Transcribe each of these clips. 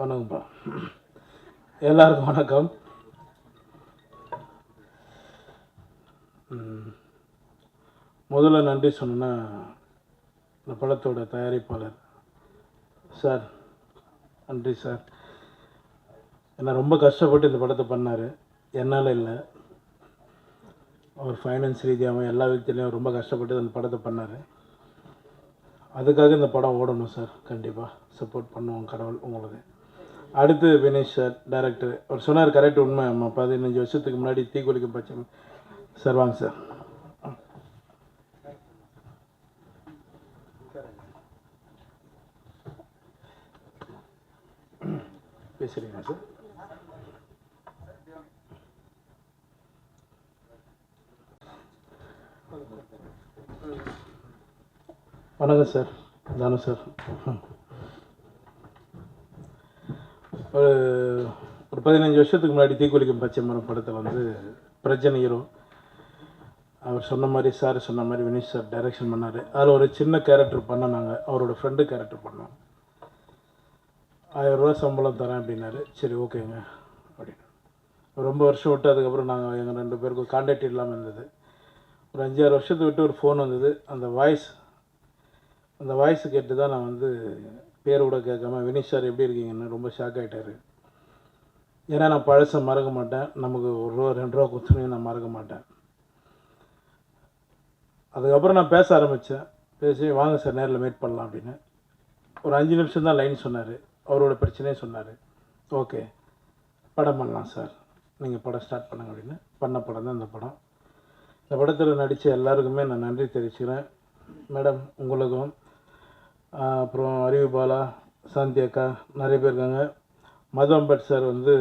வணக்கம்ப்பா. எல்லாருக்கும் வணக்கம். முதல்ல நன்றி சொன்னா இந்த படத்தோட தயாரிப்பாளர் சார், நன்றி சார். ஏன்னா ரொம்ப கஷ்டப்பட்டு இந்த படத்தை பண்ணார், என்னால் இல்லை. அவர் ஃபைனான்ஸ் ரீதியாகவும் எல்லா விதத்துலேயும் ரொம்ப கஷ்டப்பட்டு அந்த படத்தை பண்ணார். அதுக்காக இந்த படம் ஓடணும் சார். கண்டிப்பாக சப்போர்ட் பண்ணுவோம் கடவுள் உங்களுக்கு. அடுத்து வினேஷ் சார், டைரக்டர். அவர் சொன்னார் கரெக்ட், உண்மை. நம்ம 15 வருஷத்துக்கு முன்னாடி தீக்குளிக்கும் பச்சை சார். வாங்க சார். பேசுகிறீங்களா சார்? வணக்கம் சார். தானு சார். ஒரு 15 வருஷத்துக்கு முன்னாடி தீக்குளிக்கும் பச்சை மரம் படத்தில் வந்து பிரச்சனை ஹீரோ. அவர் சொன்ன மாதிரி, சார் சொன்ன மாதிரி வினேஷ் சார் டைரக்ஷன் பண்ணார். அதில் ஒரு சின்ன கேரக்டர் பண்ணோம் நாங்கள். அவரோட ஃப்ரெண்டு கேரக்டர் பண்ணோம். 1000 ரூபா சம்பளம் தரேன் அப்படின்னாரு. சரி ஓகேங்க அப்படின்னு. ரொம்ப வருஷம் விட்டு அதுக்கப்புறம் நாங்கள் எங்கள் 2 பேருக்கும் கான்டாக்ட் இல்லாமல் இருந்தது. ஒரு 5-6 வருஷத்தை விட்டு ஒரு ஃபோன் வந்தது. அந்த வாய்ஸ் கேட்டு தான் நான் வந்து பேர் கூட கேட்காம வினேஷ் சார் எப்படி இருக்கீங்கன்னு ரொம்ப ஷாக் ஆகிட்டார். ஏன்னா நான் பழசை மறக்க மாட்டேன். நமக்கு 1 ரூபா 2 ரூபா கொடுத்துனே நான் மறக்க மாட்டேன். அதுக்கப்புறம் நான் பேச ஆரம்பித்தேன். பேசி வாங்க சார் நேரில் மீட் பண்ணலாம் அப்படின்னு. ஒரு 5 நிமிஷம் தான் லைன் சொன்னார். அவரோட பிரச்சனையே சொன்னார். ஓகே படம் பண்ணலாம் சார், நீங்கள் படம் ஸ்டார்ட் பண்ணுங்க அப்படின்னு. பண்ண படம் தான் இந்த படம். இந்த படத்தில் நடித்த எல்லாருக்குமே நான் நன்றி தெரிவிச்சுக்கிறேன். மேடம் உங்களுக்கும், அப்புறம் அறிவு பாலா, சாந்தி அக்கா, நிறைய பேர் இருக்காங்க. மதுவம்பட் சார் வந்து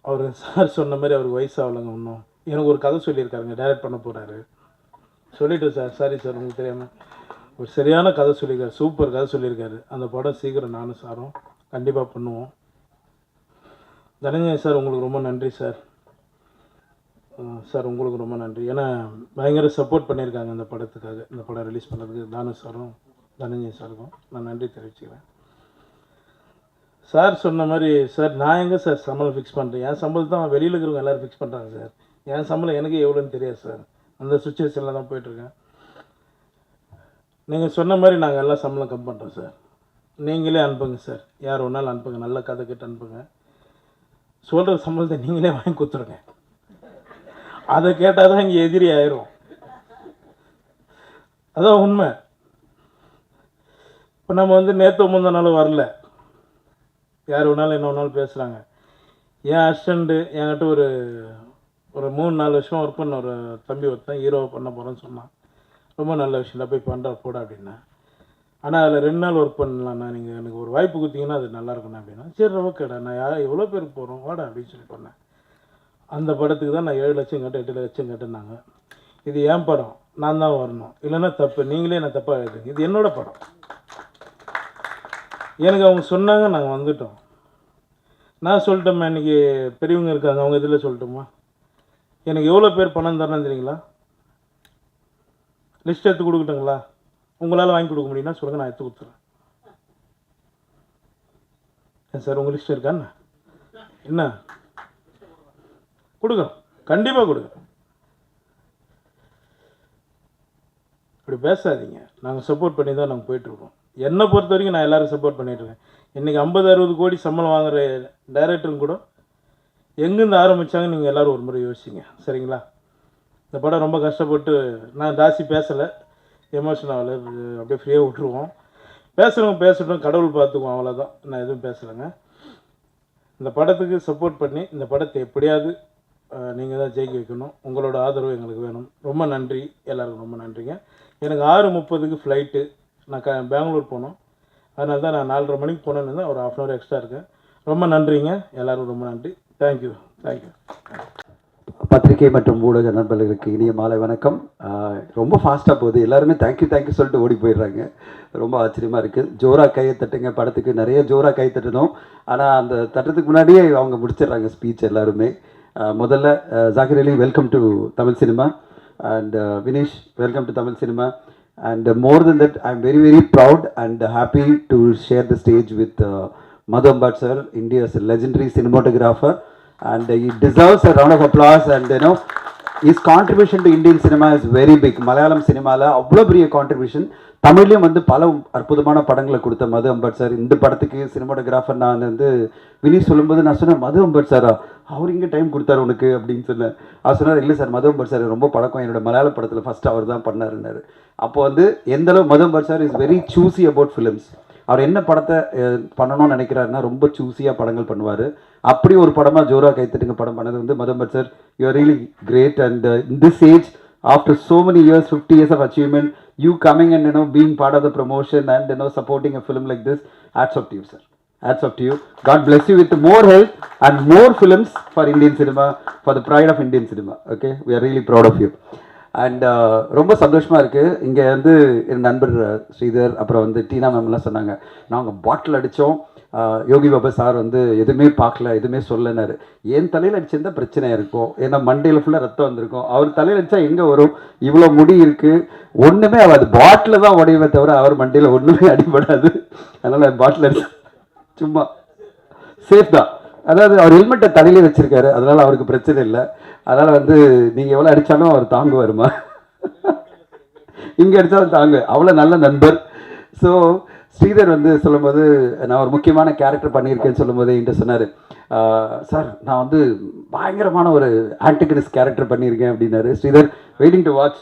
அவர் சார் சொன்ன மாதிரி அவருக்கு வயசாகலைங்க இன்னும். எனக்கு ஒரு கதை சொல்லியிருக்காருங்க, டைரக்ட் பண்ண போகிறாரு. சொல்லிவிட்டு சார், சாரி சார் உங்களுக்கு தெரியாமல், ஒரு சரியான கதை சொல்லியிருக்காரு, சூப்பர் கதை சொல்லியிருக்காரு. அந்த படம் சீக்கிரம் நானும் சாரும் கண்டிப்பாக பண்ணுவோம். தனஞ்சய் சார் உங்களுக்கு ரொம்ப நன்றி சார். சார் உங்களுக்கு ரொம்ப நன்றி. ஏன்னா பயங்கர சப்போர்ட் பண்ணியிருக்காங்க இந்த படத்துக்காக. இந்த படம் ரிலீஸ் பண்ணுறதுக்கு தானு சாரும் தனஞ்சய் சாருக்கும் நான் நன்றி தெரிவிச்சுக்கிறேன். சார் சொன்ன மாதிரி சார், நான் எங்கே சார் சம்பளம் ஃபிக்ஸ் பண்ணுறேன்? என் சம்பளம் தான் வெளியில் இருக்கிறவங்க எல்லோரும் ஃபிக்ஸ் பண்ணுறாங்க சார். என் சம்பளம் எனக்கு எவ்வளோன்னு தெரியாது சார். அந்த சுச்சுவேஷனில் தான் போயிட்டுருக்கேன். நீங்கள் சொன்ன மாதிரி நாங்கள் எல்லாம் சம்பளம் கம் பண்ணுறோம் சார். நீங்களே அனுப்புங்க சார், யார் ஒன்றாலும் அனுப்புங்க, நல்ல கதை கிட்ட அனுப்புங்க. சொல்கிற சம்பளத்தை நீங்களே வாங்கி கொடுத்துருங்க. அதை கேட்டால் தான் இங்கே எதிரி ஆயிரும். அதான் உண்மை. இப்போ நம்ம வந்து நேற்று முந்தா நாள் வரல, யார் வேணாலும் என்ன வேணாலும் பேசுகிறாங்க. என் அசிஸ்டண்ட்டு என்கிட்ட ஒரு 3-4 வருஷம் ஒர்க் பண்ண ஒரு தம்பி ஒருத்தன் ஹீரோவை பண்ண போகிறேன்னு சொன்னான். ரொம்ப நல்ல விஷயம், போய் பண்ணுறா போட அப்படின்னா. ஆனால் அதில் 2 நாள் ஒர்க் பண்ணலாம்ண்ணா, நீங்கள் எனக்கு ஒரு வாய்ப்பு கொடுத்தீங்கன்னா அது நல்லாயிருக்குண்ணா அப்படின்னா. சரி ஓகேடா, நான் எவ்வளோ பேருக்கு போகிறோம் வாடா அப்படின்னு சொல்லி பண்ணேன். அந்த படத்துக்கு தான் நான் 7 லட்சம் கேட்டேன், 8 லட்சம் கேட்டேன்னாங்க. இது என் படம், நான் தான் வரணும், இல்லைன்னா தப்பு, நீங்களே நான் தப்பாக எழுதுங்க. இது என்னோட படம். எனக்கு அவங்க சொன்னாங்க, நாங்கள் வந்துட்டோம். நான் சொல்லிட்டோம்மா, இன்றைக்கி பெரியவங்க இருக்காங்க, அவங்க இதில் சொல்லட்டுமா? எனக்கு எவ்வளோ பேர் பணம் தரணும் தெரியுங்களா? லிஸ்ட் எடுத்து கொடுக்கட்டுங்களா? உங்களால் வாங்கி கொடுக்க முடியும்னா சொல்லுங்கள், நான் எடுத்து கொடுத்துறேன். ஏன் சார் உங்கள் லிஸ்ட் இருக்கான்னு என்ன கொடுக்குறோம், கண்டிப்பாக கொடுக்குறோம். இப்படி பேசாதீங்க. நாங்கள் சப்போர்ட் பண்ணி தான் நாங்கள் போயிட்டுருக்கோம். என்னை பொறுத்த வரைக்கும் நான் எல்லோரும் சப்போர்ட் பண்ணிகிட்ருக்கேன். இன்றைக்கி 50-60 கோடி சம்பளம் வாங்குகிற டைரக்டரும் கூட எங்கேருந்து ஆரம்பித்தாங்க நீங்கள் எல்லோரும் ஒரு முறை யோசிச்சிங்க, சரிங்களா? இந்த படம் ரொம்ப கஷ்டப்பட்டு, நான் ஜாஸ்தி பேசலை, எமோஷன் ஆகலை, அப்படியே ஃப்ரீயாக விட்டுருவோம். பேசுகிறவங்க பேசட்டும், கடவுள் பார்த்துக்குவோம், அவ்வளோதான். நான் எதுவும் பேசலைங்க. இந்த படத்துக்கு சப்போர்ட் பண்ணி இந்த படத்தை எப்படியாவது நீங்கள் தான் ஜெயிக்க வைக்கணும். உங்களோட ஆதரவு எங்களுக்கு வேணும். ரொம்ப நன்றி, எல்லாருக்கும் ரொம்ப நன்றிங்க. எனக்கு 6:30க்கு ஃப்ளைட்டு. நான் பெங்களூர் போனோம். அதனால தான் நான் 4:30 மணிக்கு போனேன்னு ஒரு 1/2 hour எக்ஸ்ட்ரா இருக்கேன். ரொம்ப நன்றிங்க, எல்லாருக்கும் ரொம்ப நன்றி. தேங்க்யூ. பத்திரிகை மற்றும் ஊடக நண்பர்களுக்கு இனிய மாலை வணக்கம். ரொம்ப ஃபாஸ்ட்டாக போகுது, எல்லாருமே தேங்க்யூ சொல்லிட்டு ஓடி போயிடுறாங்க. ரொம்ப ஆச்சரியமாக இருக்குது. ஜோராக கையை தட்டுங்க. படத்துக்கு நிறைய ஜோராக கை தட்டணும். ஆனால் அந்த தட்டுறதுக்கு முன்னாடியே அவங்க முடிச்சிடுறாங்க ஸ்பீச் எல்லாருமே. முதல்ல Zakir Ali, welcome to Tamil cinema. And Vinesh, welcome to Tamil cinema. And more than that, I'm very, very proud and happy to share the stage with Madhu Ambat sir, India's legendary cinematographer, and he deserves a round of applause. And his contribution to Indian cinema is very big. Malayalam cinema la அவ்வளோ பெரிய contribution. தமிழ்லையும் வந்து பல அற்புதமான படங்களை கொடுத்த மது Ambat sir. இந்த படத்துக்கு சினிமாட்டோகிராஃபர் நான் வந்து வினீத் சொல்லும்போது நான் சொன்னேன், மது அம்பட் சாரா, அவர் இங்கே டைம் கொடுத்தாரு உனக்கு அப்படின்னு சொன்னேன். அவர் சொன்னார், இல்லை சார், மது அம்பட் சார் ரொம்ப பழக்கம், என்னோட மலையாள படத்தில் ஃபஸ்ட் அவர் தான் பண்ணாருன்னாரு. அப்போ வந்து எந்தளவு Madhu Ambat sir is very choosy about films. அவர் என்ன படத்தை பண்ணணும்னு நினைக்கிறாருன்னா ரொம்ப சூஸியாக படங்கள் பண்ணுவார். அப்படி ஒரு படமாக ஜோரா கைத்தட்டுங்க படம் பண்ணது வந்து Madhu Ambat sir. You are really great. And in this age, after so many years, 50 years of achievement, you coming and being part of the promotion and supporting a film like this, hats off to you, sir. Hats off to you. God bless you with more health and more films for Indian cinema, for the pride of Indian cinema. Okay, we are really proud of you. And ரொம்ப சந்தோஷமாக இருக்குது. இங்கே வந்து என் நண்பர் ஸ்ரீதர், அப்புறம் வந்து டீனா மேம்லாம் சொன்னாங்க, நாங்கள் பாட்டில் அடித்தோம், யோகி பாபா சார் வந்து எதுவுமே பார்க்கல, எதுவுமே சொல்லனாரு. என் தலையில் அடிச்சிருந்தால் பிரச்சனையாக இருக்கும், ஏன்னா மண்டையில் ஃபுல்லாக ரத்தம் வந்திருக்கும். அவர் தலையில் அடித்தா எங்கே வரும்? இவ்வளோ முடி இருக்குது, ஒன்றுமே ஆகாது. பாட்டில் தான் உடையவே தவிர அவர் மண்டையில் ஒன்றுமே அடிபடாது. அதனால் பாட்டில் அடிச்சா சும்மா சேஃப் தான். அதாவது அவர் ஹெல்மெட்டை தலையிலே வச்சுருக்காரு, அதனால் அவருக்கு பிரச்சனை இல்லை. அதனால் வந்து நீங்கள் எவ்வளோ அடித்தாலும் அவர் தாங்க வருமா? இங்கே அடித்தாலும் தாங்க, அவ்வளோ நல்ல நண்பர். ஸோ ஸ்ரீதர் வந்து சொல்லும்போது, நான் ஒரு முக்கியமான கேரக்டர் பண்ணியிருக்கேன்னு சொல்லும்போது என்கிட்ட சொன்னார், சார் நான் வந்து பயங்கரமான ஒரு ஆன்டகனிஸ்ட் கேரக்டர் பண்ணியிருக்கேன் அப்படின்னாரு. Sridhar, waiting to watch.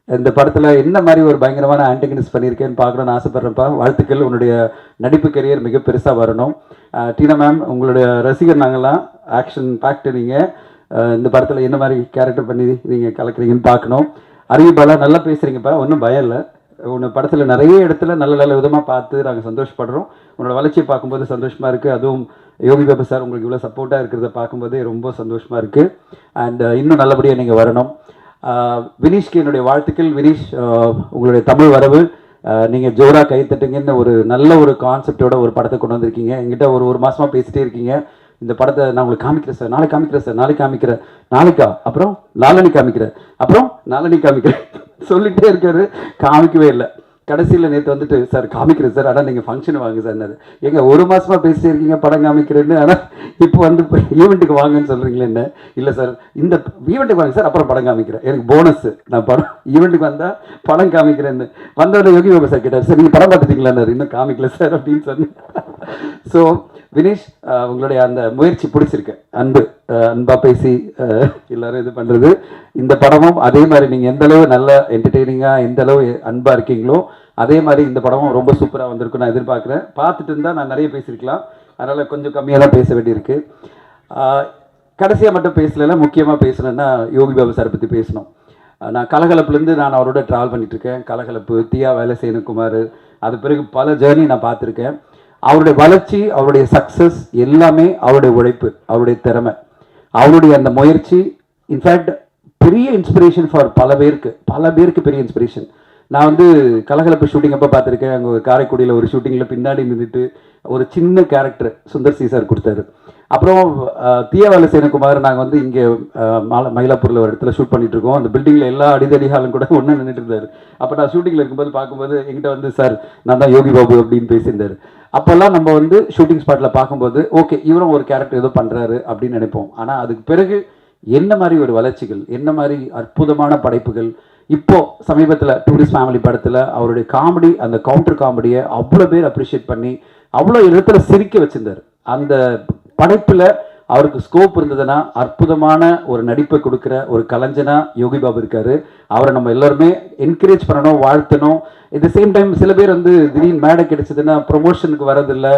இந்த படத்தில் என்ன மாதிரி ஒரு பயங்கரமான ஆன்டகனிஸ்ட் பண்ணியிருக்கேன்னு பார்க்கணுன்னு ஆசைப்பட்றேன்ப்பா. வாழ்த்துக்கள், உன்னுடைய நடிப்பு கரியர் மிக பெருசாக வரணும். டீனா மேம், உங்களுடைய ரசிகர் நாங்கள்லாம். ஆக்ஷன் பேக்டு நீங்கள். இந்த படத்தில் என்ன மாதிரி கேரக்டர் பண்ணி நீங்கள் கலக்குறீங்கன்னு பார்க்கணும். அறிவிப்பாலா, நல்லா பேசுகிறீங்கப்பா, ஒன்றும் பயம் இல்லை. உன்னை படத்தில் நிறைய இடத்துல நல்ல நல்ல விதமாக பார்த்து நாங்கள் சந்தோஷப்படுறோம். உன்னோட வளர்ச்சியை பார்க்கும்போது சந்தோஷமாக இருக்குது. அதுவும் யோகி பாபா சார் உங்களுக்கு இவ்வளோ சப்போர்ட்டாக இருக்கிறத பார்க்கும்போதே ரொம்ப சந்தோஷமாக இருக்குது. அண்ட் இன்னும் நல்லபடியாக நீங்கள் வரணும். வினீஷ்க்கு என்னுடைய வாழ்த்துக்கள். வினீஷ், உங்களுடைய தமிழ் வரவு, நீங்கள் ஜோரா கைத்தட்டுங்கன்னு ஒரு நல்ல ஒரு கான்செப்டோட ஒரு படத்தை கொண்டு வந்திருக்கீங்க. எங்கிட்ட ஒரு மாதமாக பேசிகிட்டே இருக்கீங்க, இந்த படத்தை நான் உங்களுக்கு காமிக்கிறேன் சார், நாளைக்கு காமிக்கிறேன் சார், நாளைக்கு காமிக்கிறேன், நாளைக்கா, அப்புறம் நாளன்னைக்கு காமிக்கிறேன், அப்புறம் நாளன்னைக்கு காமிக்கிறேன் சொல்லிகிட்டே இருக்காரு, காமிக்கவே இல்லை. கடைசியில் நேற்று வந்துட்டு, சார் காமிக்கிறேன் சார், ஆனால் நீங்கள் ஃபங்க்ஷன் வாங்க சார். எங்க ஒரு மாதமாக பேசிட்டே இருக்கீங்க படம் காமிக்கிறேன்னு, ஆனால் இப்போ வந்து ஈவெண்ட்டுக்கு வாங்கன்னு சொல்கிறீங்களே என்ன? இல்லை சார், இந்த ஈவெண்ட்டுக்கு வாங்க சார், அப்புறம் படம் காமிக்கிறேன், எனக்கு போனஸ், நான் படம் ஈவெண்ட்டுக்கு வந்தால் படம் காமிக்கிறேன்னு. வந்தவரை யோகி பாபா சார் கேட்டார், சார் நீங்கள் படம் பார்த்துட்டீங்களான்னாரு. இன்னும் காமிக்கல சார் அப்படின்னு சொன்னேன். ஸோ வினீஷ், உங்களுடைய அந்த முயற்சி பிடிச்சிருக்கு. அன்பாக பேசி எல்லாரும் இது பண்ணுறது. இந்த படமும் அதே மாதிரி நீங்கள் எந்தளவு நல்ல என்டர்டெய்னிங்காக, எந்தளவு அன்பாக இருக்கீங்களோ அதே மாதிரி இந்த படமும் ரொம்ப சூப்பராக வந்திருக்கும் நான் எதிர்பார்க்குறேன். பார்த்துட்டு இருந்தால் நான் நிறைய பேசியிருக்கலாம், அதனால் கொஞ்சம் கம்மியாக தான் பேச வேண்டியிருக்கு. கடைசியாக மட்டும் பேசலைன்னா, முக்கியமாக பேசணுன்னா யோகி பாபா சாரை பற்றி பேசணும். நான் கலகலப்புலேருந்து நான் அவரோட ட்ராவல் பண்ணிகிட்ருக்கேன். கலகலப்பு, தியா வேலை செய்யணுக்குமார், அது பிறகு பல ஜேர்னி நான் பார்த்துருக்கேன். அவருடைய வளர்ச்சி, அவருடைய சக்ஸஸ் எல்லாமே அவருடைய உழைப்பு, அவருடைய திறமை, அவருடைய அந்த முயற்சி. இன்ஃபேக்ட் பெரிய இன்ஸ்பிரேஷன் ஃபார் பல பேருக்கு பெரிய இன்ஸ்பிரேஷன். நான் வந்து கலகலப்பு ஷூட்டிங் அப்போ பார்த்துருக்கேன். அங்கே காரைக்குடியில் ஒரு ஷூட்டிங்கில் பின்னாடி நின்றுட்டு ஒரு சின்ன கேரக்டர் சுந்தர் சி சார் கொடுத்தாரு. அப்புறம் தியாவால சேனகுமார், நாங்கள் வந்து இங்கே மயிலாப்பூரில் ஒரு இடத்துல ஷூட் பண்ணிட்டு இருக்கோம். அந்த பில்டிங்கில் எல்லா அடிதடிகாலும் கூட ஒன்று நின்றுட்டு இருந்தார். அப்போ நான் ஷூட்டிங்கில் இருக்கும்போது பார்க்கும்போது எங்கிட்ட வந்து, சார் நான் தான் யோகி பாபு அப்படின்னு பேசியிருந்தார். அப்போல்லாம் நம்ம வந்து ஷூட்டிங் ஸ்பாட்டில் பார்க்கும்போது ஓகே இவரும் ஒரு கேரக்டர் ஏதோ பண்ணுறாரு அப்படின்னு நினைப்போம். ஆனால் அதுக்கு பிறகு என்ன மாதிரி ஒரு வளர்ச்சிகள், என்ன மாதிரி அற்புதமான படைப்புகள். இப்போ சமீபத்தில் டூரிஸ்ட் ஃபேமிலி படத்தில் அவருடைய காமெடி, அந்த கவுண்டர் காமெடியை அவ்வளோ பேர் அப்ரிஷியேட் பண்ணி அவ்வளோ இடத்துல சிரிக்க வச்சிருந்தார். அந்த படைப்பில் அவருக்கு ஸ்கோப் இருந்ததுன்னா அற்புதமான ஒரு நடிப்பை கொடுக்குற ஒரு கலைஞனா யோகி பாபு இருக்காரு. அவரை நம்ம எல்லாருமே என்கரேஜ் பண்ணணும், வாழ்த்தணும். இந்த சேம் டைம் சில பேர் வந்து திடீர்னு மேடை கிடைச்சதுன்னா ப்ரொமோஷனுக்கு வரதில்லை,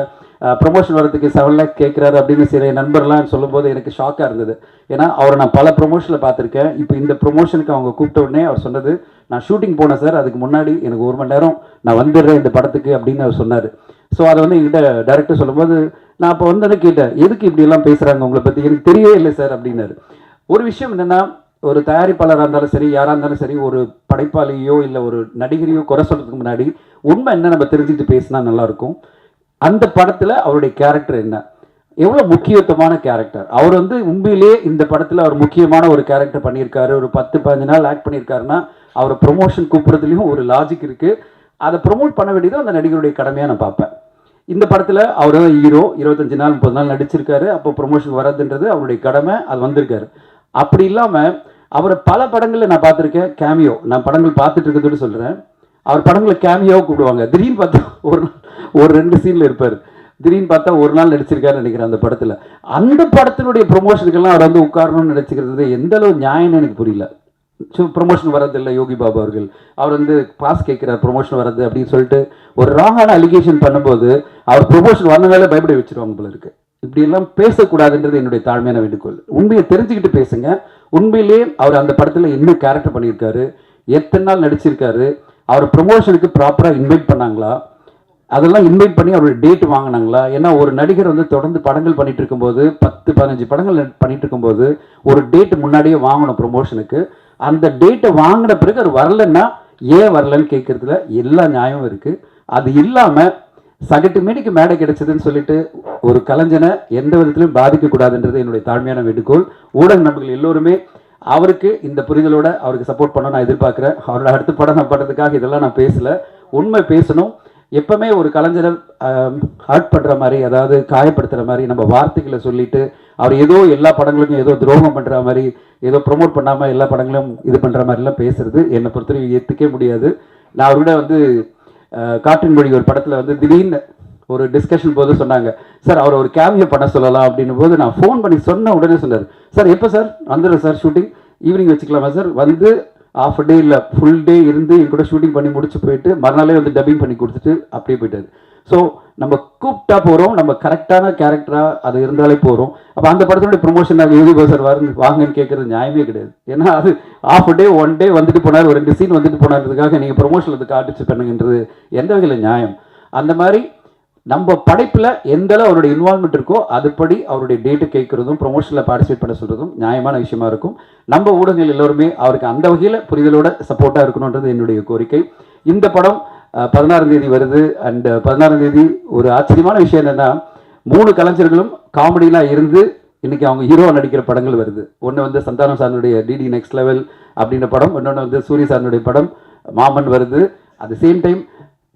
ப்ரொமோஷன் வரதுக்கு 7 lakhs கேட்குறாரு அப்படின்னு சில நண்பர்லாம் சொல்லும்போது எனக்கு ஷாக்காக இருந்தது. ஏன்னா அவரை நான் பல ப்ரொமோஷனில் பார்த்துருக்கேன். இப்போ இந்த ப்ரொமோஷனுக்கு அவங்க கூப்பிட்ட உடனே அவர் சொன்னது, நான் ஷூட்டிங் போனேன் சார், அதுக்கு முன்னாடி எனக்கு 1 மணி நேரம் நான் வந்துடுறேன் இந்த படத்துக்கு அப்படின்னு அவர் சொன்னார். ஸோ அதை வந்து என்கிட்ட டைரக்டர் சொல்லும்போது நான் அப்போ வந்து கேட்டேன், எதுக்கு இப்படியெல்லாம் பேசுகிறாங்க உங்களை பற்றி, எனக்கு தெரியவே இல்லை சார் அப்படின்னாரு. ஒரு விஷயம் என்னென்னா, ஒரு தயாரிப்பாளராக இருந்தாலும் சரி, யாராக இருந்தாலும் சரி, ஒரு படைப்பாளியோ இல்லை ஒரு நடிகரையோ குறை சொல்கிறதுக்கு முன்னாடி உண்மை என்ன நம்ம தெரிஞ்சுட்டு பேசினா நல்லாயிருக்கும். அந்த படத்தில் அவருடைய கேரக்டர் என்ன, எவ்வளோ முக்கியத்துவமான கேரக்டர். அவர் வந்து உண்மையிலே இந்த படத்தில் அவர் முக்கியமான ஒரு கேரக்டர் பண்ணியிருக்காரு. ஒரு 10-15 நாள் ஆக்ட் பண்ணியிருக்காருன்னா அவரை ப்ரொமோஷன் கூப்பிட்றதுலையும் ஒரு லாஜிக் இருக்குது. அதை ப்ரொமோட் பண்ண வேண்டியதும் அந்த நடிகருடைய கடமையாக நான் பார்ப்பேன். இந்த படத்தில் அவர் தான் ஹீரோ, 25 நாள் 30 நாள் நடிச்சிருக்காரு. அப்போ ப்ரொமோஷன் வர்றதுன்றது அவருடைய கடமை, அது வந்திருக்காரு. அப்படி இல்லாமல் அவரை பல படங்களில் நான் பார்த்துருக்கேன் கேமியோ. நான் படங்கள் பார்த்துட்டு இருக்கிறதோடு சொல்கிறேன், அவர் படங்களில் கேமியோவை கூப்பிடுவாங்க. திடீர்னு பார்த்தா ஒரு 2 சீனில் இருப்பார். திடீர்னு பார்த்தா ஒரு நாள் நடிச்சிருக்காருன்னு நினைக்கிறேன் அந்த படத்தில். அந்த படத்தினுடைய ப்ரொமோஷனுக்கெல்லாம் அவர் வந்து உட்காரணும்னு நினச்சிக்கிறது எந்த அளவு நியாயம்னு எனக்கு புரியல. ஸோ ப்ரொமோஷன் வரதில்லை யோகி பாபு அவர்கள். அவர் வந்து பாஸ் கேட்குறார் ப்ரொமோஷன் வர்றது அப்படின்னு சொல்லிட்டு ஒரு ராங்கான அலிகேஷன் பண்ணும்போது அவர் ப்ரொமோஷன் வந்தனால பயப்பட வச்சிருவாங்க போல இருக்கு. இப்படியெல்லாம் பேசக்கூடாதுன்றது என்னுடைய தாழ்மையான வேண்டுகோள். உண்மையை தெரிஞ்சுக்கிட்டு பேசுங்க. உண்மையிலேயே அவர் அந்த படத்தில் என்ன கேரக்டர் பண்ணியிருக்காரு, எத்தனை நாள் நடிச்சிருக்காரு, அவர் ப்ரொமோஷனுக்கு ப்ராப்பராக இன்வைட் பண்ணாங்களா, அதெல்லாம் இன்வைட் பண்ணி அவருடைய டேட் வாங்கினாங்களா? ஏன்னா ஒரு நடிகர் வந்து தொடர்ந்து படங்கள் பண்ணிட்டு இருக்கும்போது 10-15 படங்கள் பண்ணிட்டு இருக்கும்போது ஒரு டேட் முன்னாடியே வாங்கணும் ப்ரொமோஷனுக்கு. அந்த டேட்டை வாங்கின பிறகு அவர் வரலன்னா ஏன் வரலன்னு கேட்கறதுல எல்லா நியாயமும் இருக்கு. அது இல்லாமல் சகட்டு மேடிக்கு மேடை கிடைச்சதுன்னு சொல்லிட்டு ஒரு கலைஞனை எந்த விதத்திலும் பாதிக்கக்கூடாதுன்றது என்னுடைய தாழ்மையான வேண்டுகோள். ஊடக நண்பர்கள் எல்லோருமே அவருக்கு இந்த புரிதலோட அவருக்கு சப்போர்ட் பண்ண நான் எதிர்பார்க்குறேன். அவரோட அடுத்த படம் நான் பண்ணுறதுக்காக இதெல்லாம் நான் பேசல, உண்மை பேசணும். எப்பவுமே ஒரு கலைஞரை ஹர்ட் பண்ணுற மாதிரி, அதாவது காயப்படுத்துகிற மாதிரி நம்ம வார்த்தைகளை சொல்லிட்டு அவர் ஏதோ எல்லா படங்களுக்கும் ஏதோ துரோகம் பண்ணுற மாதிரி, ஏதோ ப்ரொமோட் பண்ணாமல் எல்லா படங்களும் இது பண்ணுற மாதிரிலாம் பேசுறது என்னை பொறுத்தவரைக்கும் ஏற்றுக்கவே முடியாது. நான் அவரோட வந்து காற்றின் மொழி ஒரு படத்தில் வந்து திடீர்னு ஒரு டிஸ்கஷன் போது சொன்னாங்க, சார் அவர் ஒரு கேமியோ பண்ண சொல்லலாம் அப்படின்னும் போது நான் ஃபோன் பண்ணி சொன்ன உடனே சொன்னார், சார் எப்போ சார் வந்துடுறேன் சார், ஷூட்டிங் ஈவினிங் வச்சுக்கலாமா சார், வந்து ஆஃப் டே இல்லை ஃபுல் டே இருந்து என் கூட ஷூட்டிங் பண்ணி முடிச்சு போயிட்டு மறுநாளே வந்து டப்பிங் பண்ணி கொடுத்துட்டு அப்படியே போயிட்டாரு. ஸோ நம்ம கூப்பிட்டா போகிறோம், நம்ம கரெக்டான கேரக்டராக அது இருந்தாலே போகிறோம். அப்போ அந்த படத்தினுடைய ப்ரொமோஷன் நாங்கள் யோகி பாபு சார் வாங்கன்னு கேட்குறது நியாயமே கிடையாது. ஏன்னா அது ஆஃப் டே 1 டே வந்துட்டு போனார், ஒரு 2 சீன் வந்துட்டு போனார்ன்றதுக்காக நீங்கள் ப்ரொமோஷனில் அது காட்டுச்சு பண்ணுங்கன்றது எந்த வகையில் நியாயம்? அந்த மாதிரி நம்ம படைப்பில் எந்த அளவு அவருடைய இன்வால்மெண்ட் இருக்கோ அதுபடி அவருடைய டேட்டு கேட்குறதும் ப்ரொமோஷனில் பார்ட்டிசிபேட் பண்ண சொல்கிறதும் நியாயமான விஷயமா இருக்கும். நம்ம ஊடகங்கள் எல்லோருமே அவருக்கு அந்த வகையில் புரிதலோட சப்போர்ட்டாக இருக்கணுன்றது என்னுடைய கோரிக்கை. இந்த படம் 16ஆம் தேதி வருது. அண்ட் 16ஆம் தேதி ஒரு ஆச்சரியமான விஷயம் என்னென்னா 3 கலைஞர்களும் காமெடிலாம் இருந்து இன்னைக்கு அவங்க ஹீரோ நடிக்கிற படங்கள் வருது. ஒன்று வந்து சந்தானம் சாரனுடைய டிடி நெக்ஸ்ட் லெவல் அப்படின்ற படம், இன்னொன்று வந்து சூரிய சாரனுடைய படம் மாமன் வருது. அட் த சேம் டைம்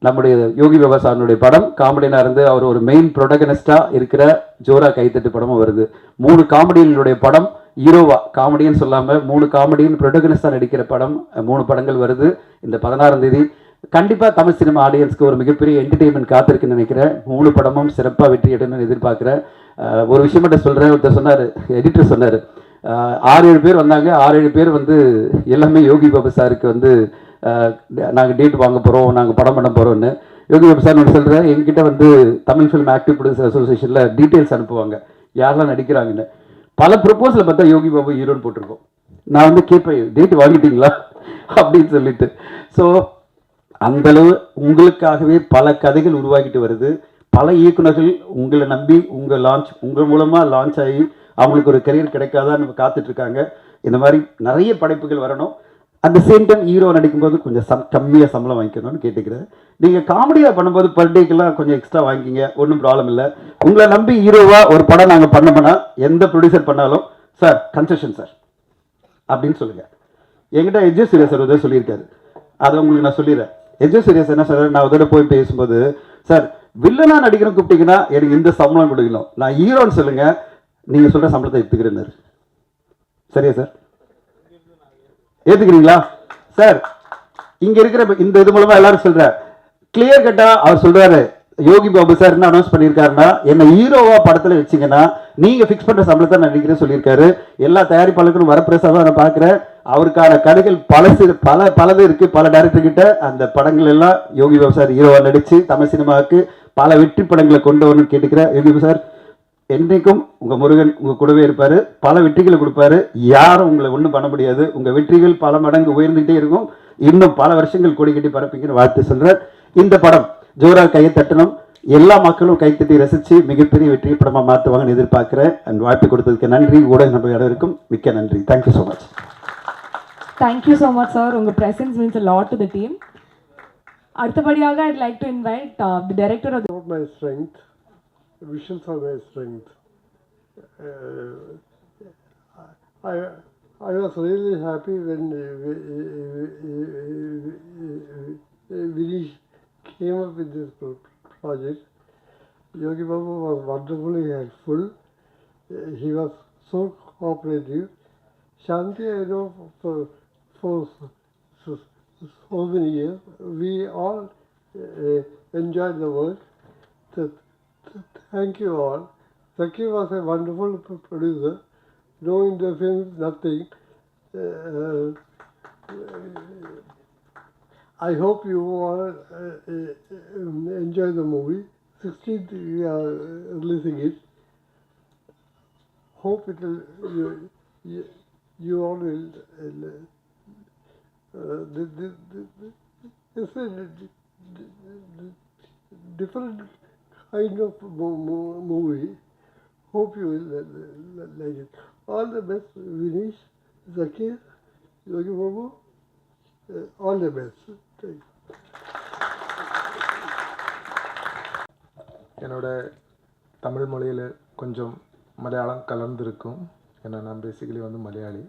நம்முடைய யோகி பாபா சாரனுடைய படம் காமெடியனாக இருந்து அவர் ஒரு மெயின் ப்ரொடகனிஸ்டாக இருக்கிற ஜோரா கைத்தட்டு படமும் வருது. 3 காமெடியனுடைய படம் ஹீரோவா, காமெடின்னு சொல்லாமல் 3 காமெடியன் ப்ரொடகனிஸ்டாக நடிக்கிற படம் 3 படங்கள் வருது இந்த 16ஆம் தேதி. கண்டிப்பாக தமிழ் சினிமா ஆடியன்ஸ்க்கு ஒரு மிகப்பெரிய என்டர்டெயின்மெண்ட் காத்திருக்குன்னு நினைக்கிறேன். 3 படமும் சிறப்பாக வெற்றி அடையணும்னு எதிர்பார்க்குறேன். ஒரு விஷயம் மட்டும் சொல்கிறேன், ஒருத்தர் சொன்னார், எடிட்டர் சொன்னார், 6-7 பேர் வந்தாங்க, 6-7 பேர் வந்து எல்லாமே யோகி பாபு சாருக்கு வந்து நாங்கள் டேட் வாங்க போகிறோம், நாங்கள் படம் பண்ண போகிறோன்னு. யோகி பாபு சார் ஒன்று சொல்கிறேன், எங்கிட்ட வந்து தமிழ் ஃபிலிம் ஆக்டிவ் ப்ரொடியூசர் அசோசியேஷனில் டீட்டெயில்ஸ் அனுப்புவாங்க யாரெல்லாம் நடிக்கிறாங்கன்னு. பல ப்ரொப்போஸில் பார்த்தா யோகி பாபு ஹீரோன்னு போட்டிருக்கோம். நான் வந்து கேட்பேன், டேட் வாங்கிட்டீங்களா அப்படின்னு சொல்லிட்டு. ஸோ அந்தளவு உங்களுக்காகவே பல கதைகள் உருவாக்கிட்டு வருது. பல இயக்குநர்கள் உங்களை நம்பி உங்கள் மூலமாக லான்ச் ஆகி அவங்களுக்கு ஒரு கரியர் கிடைக்காதான்னு காத்துட்ருக்காங்க. இந்த மாதிரி நிறைய படைப்புகள் வரணும். At the same time hero நடிக்கும்போது கொஞ்சம் கம்மியாக சம்பளம் வாங்கிக்கணும்னு கேட்டுக்கிறேன். நீங்கள் காமெடியாக பண்ணும்போது பர் டேக்கெல்லாம் கொஞ்சம் எக்ஸ்ட்ரா வாங்கிக்கிங்க, ஒன்றும் ப்ராப்ளம் இல்லை. உங்களை நம்பி ஹீரோவாக ஒரு படம் நாங்கள் பண்ணோம்னா எந்த ப்ரொடியூசர் பண்ணாலும் சார் கன்செஷன் சார் அப்படின்னு சொல்லுங்கள். என்கிட்ட எஜ்ஜே சூர்யா சார் உதவி சொல்லியிருக்காரு, அதை உங்களுக்கு நான் சொல்லிடுறேன். எஜ்ஜே சூர்யா சார் என்ன சொல்கிறார், நான் உதவி போய் பேசும்போது, சார் வில்லனாக நடிக்கணும் கூப்பிட்டீங்கன்னா எனக்கு இந்த சம்பளம் கொடுக்கணும், நான் ஹீரோன்னு சொல்லுங்கள், நீங்கள் சொல்கிற சம்பளத்தை எடுத்துக்கிறேன்னாரு. சரியா சார், ஏத்துக்கிறீங்களா சார்? இங்க இருக்கிற இந்த இது மூலமா எல்லாரும் சொல்ற கிளியர் கட்டா அவர் சொல்றாரு, யோகி பாபு சார் என்ன அனௌன்ஸ் பண்ணியிருக்காருன்னா, என்ன ஹீரோவா படத்துல வச்சிங்கன்னா நீங்க ஃபிக்ஸ் பண்ற சம்பளத்தை நான் நினைக்கிறேன் சொல்லியிருக்காரு. எல்லா தயாரிப்பாளர்களும் வரப்பிரசாதம் நான் பார்க்குறேன். அவருக்கான கதைகள் பலது இருக்கு, பல டைரக்டர் கிட்ட. அந்த படங்கள் எல்லாம் யோகி பாபு சார் ஹீரோவா நடிச்சு தமிழ் சினிமாவுக்கு பல வெற்றி படங்களை கொண்டு வரணும்னு கேட்டுக்கிறேன். யோகி பாபு சார் என்றைக்கும் உங்க முருகன் உங்க கூடவே இருப்பாரு, பல வெற்றிகளை கொடுப்பாரு. யாரும் உங்களை ஒன்றும் பண்ண முடியாது. உங்க வெற்றிகள் பல மடங்கு உயர்ந்துகிட்டே இருக்கும். இன்னும் பல வருஷங்கள் கொடி கட்டி பரப்பிங்கன்னு வாழ்த்து சொல்றேன். இந்த படம் ஜோரா கையை தட்டணும், எல்லா மக்களும் கைத்தட்டி ரசிச்சு மிகப்பெரிய வெற்றி படமா மாற்றுவாங்கன்னு எதிர்பார்க்கிறேன். அண்ட் வாய்ப்பு கொடுத்ததுக்கு நன்றி. ஊடக நண்பர்கள் அனைவருக்கும் மிக்க நன்றி. Thank you so much. Thank you so much sir. உங்கள் presence means a lot to the team. அடுத்தபடியாக I'd like to invite the director of the... Not my strength. Visuals are my strength. I was really happy when Vinish came up with this project. Yogi Babu was wonderfully helpful. He was so cooperative. Shanti, I know for so many years, we all enjoyed the work. Th- Thank you all. Zaki was a wonderful producer. No interference, nothing. Uh, I hope you all enjoy the movie. 16th we are releasing it. Hope it will, you all will. It's a different kind of movie. Hope you will like it. All the best, Vinesh, Zakir, Yogi Babu. All the best. Thank you. என்னோட தமிழ் மொழியில் கொஞ்சம் மலையாளம் கலந்துருக்கும். ஏன்னா நான் basically வந்து மலையாளி.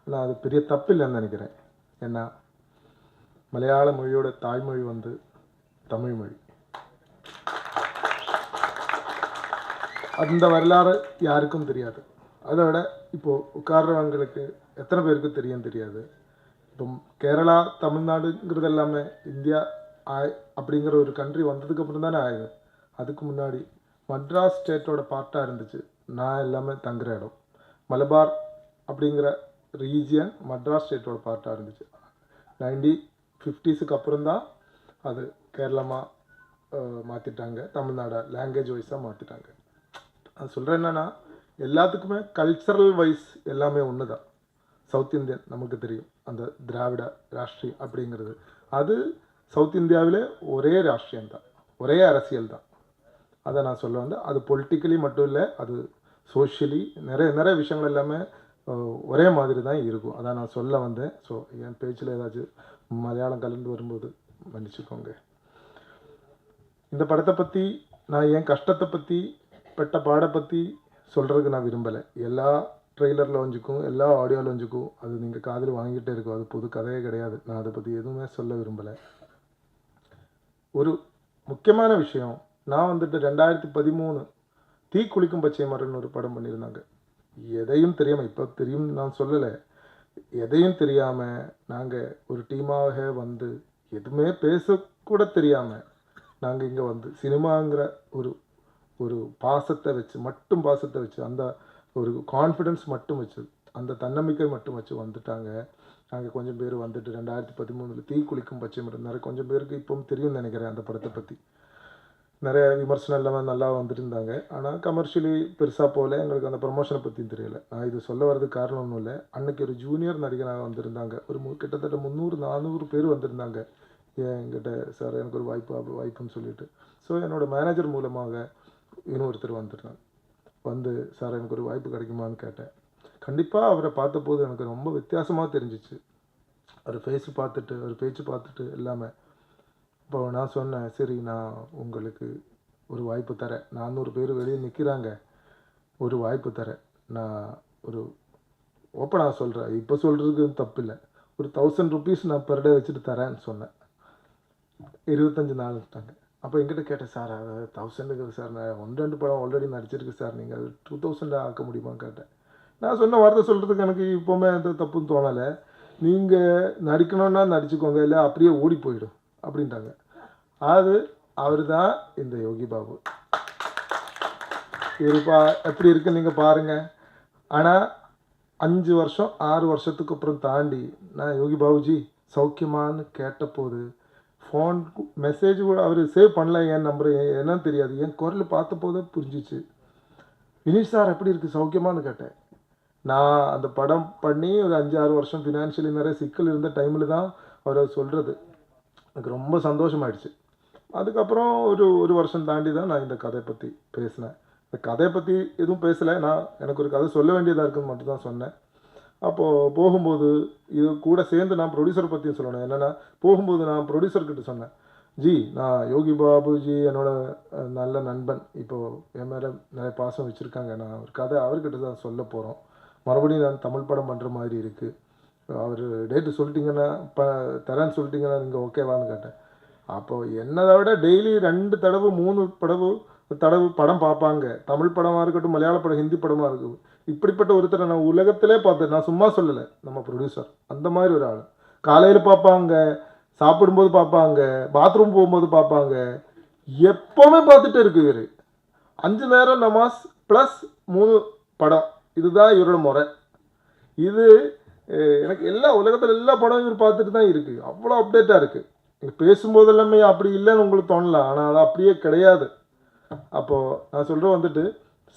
ஆனால் அது பெரிய தப்பு இல்லைன்னு நினைக்கிறேன். ஏன்னா மலையாள மொழியோட தாய்மொழி வந்து தமிழ் மொழி. அந்த வரலாறு யாருக்கும் தெரியாது. அதை விட இப்போது உட்கார்றவங்களுக்கு எத்தனை பேருக்கு தெரியாது. இப்போ கேரளா தமிழ்நாடுங்கிறது எல்லாமே இந்தியா அப்படிங்கிற ஒரு கண்ட்ரி வந்ததுக்கப்புறம் தானே ஆயுது. அதுக்கு முன்னாடி மட்ராஸ் ஸ்டேட்டோட பார்ட்டாக இருந்துச்சு. நான் எல்லாமே தங்குற இடம் மலபார் அப்படிங்கிற ரீஜியன் மட்ராஸ் ஸ்டேட்டோட பார்ட்டாக இருந்துச்சு. 1950s அப்புறம் தான் அது கேரளமாக மாற்றிட்டாங்க. தமிழ்நாடை லாங்குவேஜ் வைஸாக மாற்றிட்டாங்க. அது சொல்கிறேன் என்னென்னா, எல்லாத்துக்குமே கல்ச்சரல் வைஸ் எல்லாமே ஒன்று தான். சவுத் இந்தியன் நமக்கு தெரியும், அந்த திராவிட ராஷ்ட்ரியம் அப்படிங்கிறது அது சவுத் இந்தியாவிலே ஒரே ராஷ்ட்ரியம் தான், ஒரே அரசியல் தான். அதை நான் சொல்ல வந்து அது பொலிட்டிக்கலி மட்டும் இல்லை, அது சோஷியலி நிறைய விஷயங்கள் எல்லாமே ஒரே மாதிரி தான் இருக்கும். அதான் நான் சொல்ல வந்தேன். ஸோ என் பேச்சில் ஏதாச்சும் மலையாளம் கலந்து வரும்போது மன்னிச்சுக்கோங்க. இந்த படத்தை பற்றி நான் என் கஷ்டத்தை பற்றி பட்ட பாடை பற்றி சொல்கிறதுக்கு நான் விரும்பலை. எல்லா ட்ரெய்லர் லான்ச்சுக்கும் எல்லா ஆடியோ லான்ச்சுக்கும் அது நீங்கள் காதில் வாங்கிட்டே இருக்கும். அது புது கதையே கிடையாது. நான் அதை பற்றி எதுவுமே சொல்ல விரும்பலை. ஒரு முக்கியமான விஷயம், நான் வந்துட்டு 2013 தீ குளிக்கும் பச்சை மரம்னு ஒரு படம் பண்ணியிருந்தாங்க. எதையும் தெரியாமல், இப்போ தெரியும் நான் சொல்லலை, எதையும் தெரியாமல் நாங்கள் ஒரு டீமாக வந்து எதுவுமே பேசக்கூட தெரியாமல் நாங்கள் இங்கே வந்து சினிமாங்கிற ஒரு ஒரு பாசத்தை வச்சு அந்த ஒரு கான்ஃபிடென்ஸ் மட்டும் வச்சு, அந்த தன்னம்பிக்கை மட்டும் வச்சு வந்துட்டாங்க. நாங்கள் கொஞ்சம் பேர் வந்துட்டு 2013 தீ குளிக்கும் பச்சை மரம் நிறைய கொஞ்சம் பேருக்கு இப்போவும் தெரியும்னு நினைக்கிறேன். அந்த படத்தை பற்றி நிறைய விமர்சனம் எல்லாமே நல்லா வந்துட்டு இருந்தாங்க. ஆனால் கமர்ஷியலி பெருசாக போகல. எங்களுக்கு அந்த ப்ரொமோஷனை பற்றியும் தெரியலை. நான் இது சொல்ல வர்றதுக்கு காரணம் ஒன்றும் இல்லை. அன்றைக்கி ஒரு ஜூனியர் நடிகராக வந்திருந்தாங்க. ஒரு கிட்டத்தட்ட 300-400 பேர் வந்திருந்தாங்க. என்கிட்ட சார் எனக்கு ஒரு வாய்ப்புன்னு சொல்லிட்டு. ஸோ என்னோடய மேனேஜர் மூலமாக இன்னொருத்தர் வந்துருந்தாங்க. வந்து சார் எனக்கு ஒரு வாய்ப்பு கிடைக்குமான்னு கேட்டேன். கண்டிப்பாக அவரை பார்த்தபோது எனக்கு ரொம்ப வித்தியாசமாக தெரிஞ்சிச்சு. அவர் ஃபேஸ் பார்த்துட்டு, அவர் பேச்சு பார்த்துட்டு எல்லாமே. இப்போ நான் சொன்னேன், சரி நான் உங்களுக்கு ஒரு வாய்ப்பு தரேன், 400 பேர் வெளியே நிற்கிறாங்க, ஒரு வாய்ப்பு தரேன், நான் ஒரு ஓப்பனாக சொல்கிறேன், இப்போ சொல்கிறதுக்கு தப்பு இல்லை, ஒரு 1000 rupees நான் பெர் டே வச்சுட்டு தரேன்னு சொன்னேன். 25 நாள்ட்டாங்க. அப்போ என்கிட்ட கேட்டேன், சார் அது 1000 இருக்குது சார், நான் 1-2 படம் ஆல்ரெடி நடிச்சிருக்கு சார், நீங்கள் அது 2000 ஆக்க முடியுமான்னு கேட்டேன். நான் சொன்ன வார்த்தை சொல்கிறதுக்கு எனக்கு இப்போவுமே எந்த தப்புன்னு தோணலை. நீங்கள் நடிக்கணுன்னா நடிச்சுக்கோங்க, இல்லை அப்படியே ஓடி போயிடும் அப்படின்ட்டாங்க. அது அவர் தான் இந்த யோகி பாபு. இருப்பா எப்படி இருக்குன்னு நீங்கள் பாருங்கள். ஆனால் 5 வருஷம் 6 வருஷத்துக்கு அப்புறம் தாண்டி நான் யோகி பாபுஜி சௌக்கியமானு கேட்டபோது ஃபோன் மெசேஜ் கூட அவர் சேவ் பண்ணல, என் நம்பர் என்னன்னு தெரியாது, என் குரல் பார்த்த போதே புரிஞ்சிச்சு. வினிஷ் சார் எப்படி இருக்குது சௌக்கியமானு கேட்டேன். நான் அந்த படம் பண்ணி ஒரு 5-6 வருஷம் ஃபினான்ஷியலி நிறைய சிக்கல் இருந்த டைமில் தான் அவர் சொல்கிறது. எனக்கு ரொம்ப சந்தோஷமாயிடுச்சு. அதுக்கப்புறம் ஒரு வருஷம் தாண்டி தான் நான் இந்த கதையை பற்றி பேசினேன். இந்த கதையை பற்றி எதுவும் பேசலை, நான் எனக்கு ஒரு கதை சொல்ல வேண்டியதாக இருக்குன்னு மட்டும் தான் சொன்னேன். அப்போது போகும்போது இது கூட சேர்ந்து நான் ப்ரொடியூசர் பற்றியும் சொல்லணும். என்னென்னா, போகும்போது நான் ப்ரொடியூசர்கிட்ட சொன்னேன், ஜி நான் யோகி பாபுஜி என்னோட நல்ல நண்பன், இப்போது என் மேலே நிறைய பாசம் வச்சுருக்காங்க, நான் ஒரு கதை அவர்கிட்ட தான் சொல்ல போகிறோம், மறுபடியும் நான் தமிழ் படம் பண்ணுற மாதிரி இருக்குது, அவர் டேட்டு சொல்லிட்டிங்கன்னா தரேன்னு சொல்லிட்டிங்கன்னா நீங்கள் ஓகேவான்னு கேட்டேன். அப்போது என்னதை விட டெய்லி 2 தடவை 3 தடவை தடவை படம் பார்ப்பாங்க. தமிழ் படமாக இருக்கட்டும், மலையாள படம், ஹிந்தி படமாக இருக்கும். இப்படிப்பட்ட ஒருத்தரை நான் உலகத்திலே பார்த்தேன். நான் சும்மா சொல்லலை, நம்ம ப்ரொடியூசர் அந்த மாதிரி ஒரு ஆள். காலையில் பார்ப்பாங்க, சாப்பிடும்போது பார்ப்பாங்க, பாத்ரூம் போகும்போது பார்ப்பாங்க, எப்போவுமே பார்த்துட்டே இருக்கு இவர். 5 நேரம் நமாஸ் ப்ளஸ் 3 படம், இதுதான் இவரோட முறை. இது எனக்கு எல்லா உலகத்தில் எல்லா படம் இவர் பார்த்துட்டு தான் இருக்குது. அவ்வளோ அப்டேட்டாக இருக்குது. நீங்கள் பேசும்போது எல்லாமே அப்படி இல்லைன்னு உங்களுக்கு தோணலாம், ஆனால் அது அப்படியே கிடையாது. அப்போது நான் சொல்கிறேன் வந்துட்டு,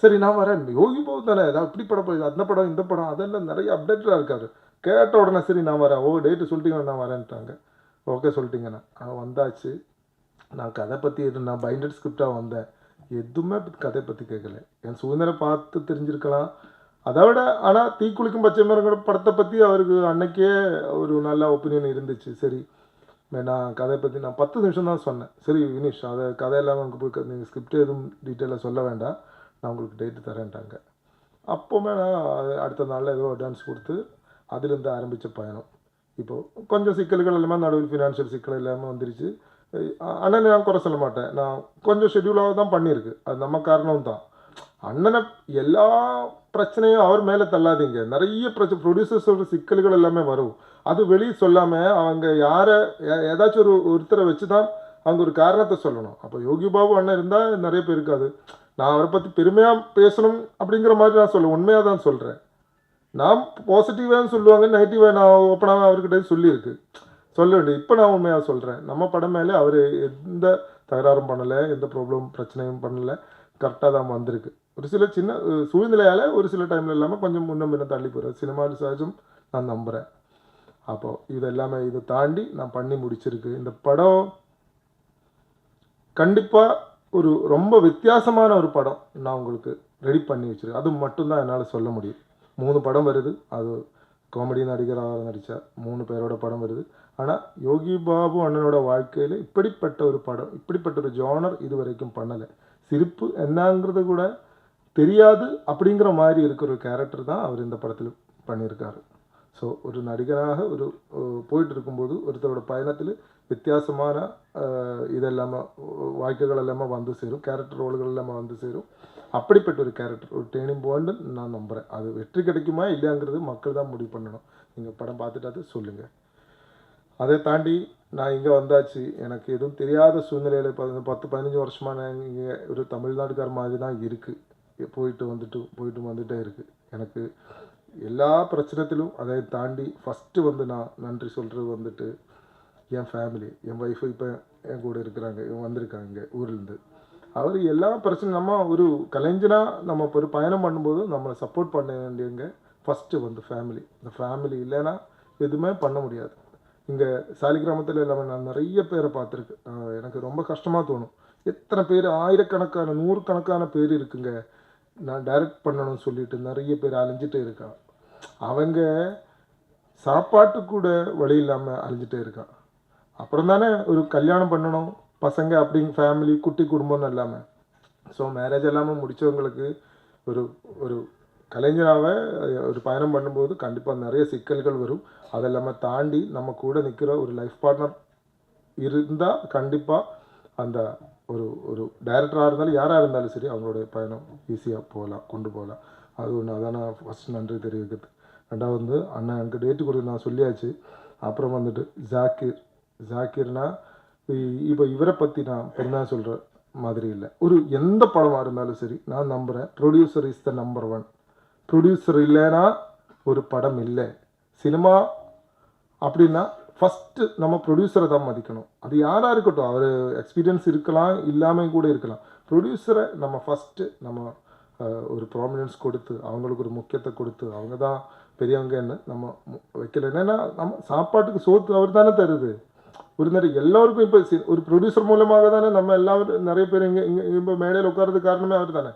சரி நான் வரேன், யோகி பாபு தானே, ஏதாவது இப்படி படம் போய் அந்த படம் இந்த படம் அதெல்லாம் நிறைய அப்டேட்டாக இருக்காரு. கேட்ட உடனே சரி நான் வரேன், டேட்டு சொல்லிட்டீங்கன்னா நான் வரேன்ட்டாங்க. ஓகே சொல்லிட்டீங்கண்ணா. வந்தாச்சு. நான் கதை பற்றி நான் பைண்டட் ஸ்கிரிப்டாக வந்தேன், எதுவுமே கதை பற்றி கேட்கல. என் சூழ்நிலை பார்த்து தெரிஞ்சிருக்கலாம். அதை விட ஆனால் தீக்குளிக்கும் பச்சை மரங்களோட படத்தை பற்றி அவருக்கு அன்னைக்கே ஒரு நல்ல ஒப்பீனியன் இருந்துச்சு. சரி நான் கதை பற்றி நான் 10 நிமிஷம் தான் சொன்னேன். சரி வினிஷ், அதை கதையெல்லாம் உங்களுக்கு போய் நீங்கள் ஸ்கிரிப்ட் எதுவும் டீட்டெயிலாக சொல்ல வேண்டாம், நான் உங்களுக்கு டேட்டு தரேன்ட்டாங்க. அப்போவுமே நான் அடுத்த நாளில் ஏதோ அட்வான்ஸ் கொடுத்து அதுலேருந்து ஆரம்பித்த பயணம். இப்போது கொஞ்சம் சிக்கல்கள் எல்லாமே நடுவில் ஃபினான்ஷியல் சிக்கல் எல்லாமே வந்துருச்சு. அண்ணனை நான் குறை சொல்ல மாட்டேன், நான் கொஞ்சம் ஷெட்யூலாக தான் பண்ணியிருக்கு, அது நம்ம காரணம் தான். அண்ணனை எல்லா பிரச்சனையும் அவர் மேலே தள்ளாதீங்க. நிறைய ப்ரொடியூசர்ஸோட சிக்கல்கள் எல்லாமே வரும், அது வெளியே சொல்லாமல் அவங்க யாரை ஏதாச்சும் ஒருத்தரை வச்சு தான் அவங்க ஒரு காரணத்தை சொல்லணும். அப்போ யோகி பாபு அண்ணன் இருந்தால் நிறைய பேர் இருக்காது. நான் அவரை பற்றி பெருமையாக பேசணும் அப்படிங்கிற மாதிரி நான் சொல்லுவேன், உண்மையாக தான் சொல்கிறேன். நான் பாசிட்டிவாக சொல்லுவாங்க, நெகட்டிவாக நான் ஓப்பனாக அவர்கிட்ட சொல்லியிருக்கு, சொல்ல வேண்டியது. இப்போ நான் உண்மையாக சொல்கிறேன், நம்ம படம் மேலே அவர் எந்த தகராறும் பண்ணலை, எந்த பிரச்சனையும் பண்ணலை, கரெக்டாக தான் வந்திருக்கு. ஒரு சில சின்ன சூழ்நிலையால் ஒரு சில டைமில் இல்லாமல் கொஞ்சம் முன்ன தள்ளி போகிறேன், சினிமா சகஜம் நான் நம்புகிறேன். அப்போது இது எல்லாமே இதை தாண்டி நான் பண்ணி முடிச்சிருக்கு. இந்த படம் கண்டிப்பாக ஒரு ரொம்ப வித்தியாசமான ஒரு படம் நான் உங்களுக்கு ரெடி பண்ணி வச்சுருக்கேன். அது மட்டும்தான் என்னால் சொல்ல முடியும். 3 படம் வருது, அது காமெடி நடிகராக நடித்தா 3 பேரோட படம் வருது. ஆனால் யோகி பாபு அண்ணனோட வாழ்க்கையில் இப்படிப்பட்ட ஒரு படம், இப்படிப்பட்ட ஒரு ஜானர் இது வரைக்கும் பண்ணலை. சிரிப்பு என்னங்கிறது கூட தெரியாது அப்படிங்கிற மாதிரி இருக்கிற ஒரு கேரக்டர் தான் அவர் இந்த படத்தில் பண்ணியிருக்காரு. ஸோ ஒரு நடிகராக ஒரு போயிட்டு இருக்கும்போது ஒருத்தரோட பயணத்தில் வித்தியாசமான இதெல்லாமல் வாழ்க்கைகள் எல்லாமே வந்து சேரும், கேரக்டர் ரோல்கள் எல்லாமே வந்து சேரும். அப்படிப்பட்ட ஒரு கேரக்டர், ஒரு டேர்னிங் பாயிண்ட்னு நான் நம்புகிறேன். அது வெற்றி கிடைக்குமா இல்லையாங்கிறது மக்கள் தான் முடிவு பண்ணணும். நீங்கள் படம் பார்த்துட்டு அது சொல்லுங்கள். அதை தாண்டி நான் இங்கே வந்தாச்சு, எனக்கு எதுவும் தெரியாத சூழ்நிலையில் 10-15 வருஷமாக நான் இங்கே ஒரு தமிழ்நாட்டுக்கார மாதிரி தான் இருக்குது. போயிட்டு வந்துட்டே இருக்குது. எனக்கு எல்லா பிரச்சனத்திலும் அதை தாண்டி ஃபஸ்ட்டு வந்து நான் நன்றி சொல்கிறது வந்துட்டு என் ஃபேமிலி, என் ஒய்ஃபு இப்போ என் கூட இருக்கிறாங்க, வந்திருக்காங்க ஊர்லேருந்து. அவர் எல்லா பிரச்சனையும் நம்ம ஒரு கலைஞனாக நம்ம ஒரு பயணம் பண்ணும்போது நம்மளை சப்போர்ட் பண்ண வேண்டியவங்க ஃபஸ்ட்டு வந்து ஃபேமிலி. இந்த ஃபேமிலி இல்லைன்னா எதுவுமே பண்ண முடியாது. இங்கே சாலிகிராமத்தில் எல்லாமே நான் நிறைய பேரை பார்த்துருக்கேன். எனக்கு ரொம்ப கஷ்டமாக தோணும், எத்தனை பேர், ஆயிரக்கணக்கான 100கணக்கான பேர் இருக்குங்க, நான் டைரக்ட் பண்ணணும்னு சொல்லிட்டு நிறைய பேர் அலைஞ்சிட்டே இருக்கான். அவங்க சாப்பாட்டு கூட வழி இல்லாமல் அலைஞ்சிட்டே இருக்கான். அப்புறம் தானே ஒரு கல்யாணம் பண்ணணும், பசங்க அப்படிங்க ஃபேமிலி குட்டி குடும்பம்னு இல்லாமல். ஸோ மேரேஜ் எல்லாமல் முடித்தவங்களுக்கு ஒரு ஒரு கலைஞராக ஒரு பயணம் பண்ணும்போது கண்டிப்பாக நிறைய சிக்கல்கள் வரும். அதெல்லாமல் தாண்டி நம்ம கூட நிற்கிற ஒரு லைஃப் பார்ட்னர் இருந்தால் கண்டிப்பாக அந்த ஒரு ஒரு டைரக்டராக இருந்தாலும் யாராக இருந்தாலும் சரி அவங்களுடைய பயணம் ஈஸியாக கொண்டு போகலாம். அது ஒன்று, அதான் நான் ஃபஸ்ட் நன்றி தெரிவிக்கிறது. ரெண்டாவது அண்ணன் எனக்கு டேட்டு கொடுத்து நான் சொல்லியாச்சு. அப்புறம் வந்துட்டு ஜாக்கிர்னா இப்போ இவரை பற்றி நான் பெருமையாக சொல்கிற மாதிரி இல்லை. ஒரு எந்த படமாக இருந்தாலும் சரி நான் நம்புகிறேன், producer is the number 1. Producer இல்லைன்னா ஒரு படம் இல்லை. சினிமா அப்படின்னா ஃபஸ்ட்டு நம்ம ப்ரொடியூசரை தான் மதிக்கணும். அது யாராக இருக்கட்டும், அவர் எக்ஸ்பீரியன்ஸ் இருக்கலாம், இல்லாமல் கூட இருக்கலாம். ப்ரொடியூசரை நம்ம ஃபஸ்ட்டு நம்ம ஒரு ப்ராமினன்ஸ் கொடுத்து அவங்களுக்கு ஒரு முக்கியத்தை கொடுத்து அவங்க தான் பெரியவங்கன்னு நம்ம வைக்கல. என்னென்னா நம்ம சாப்பாட்டுக்கு சோத்து அவர் தானே தருது. ஒரு நிறைய எல்லோருக்கும் இப்போ ஒரு ப்ரொடியூசர் மூலமாக தானே நம்ம எல்லாரும் நிறைய பேர் இங்கே இப்போ மேடையில் உட்கார்றது காரணமே அவர் தானே.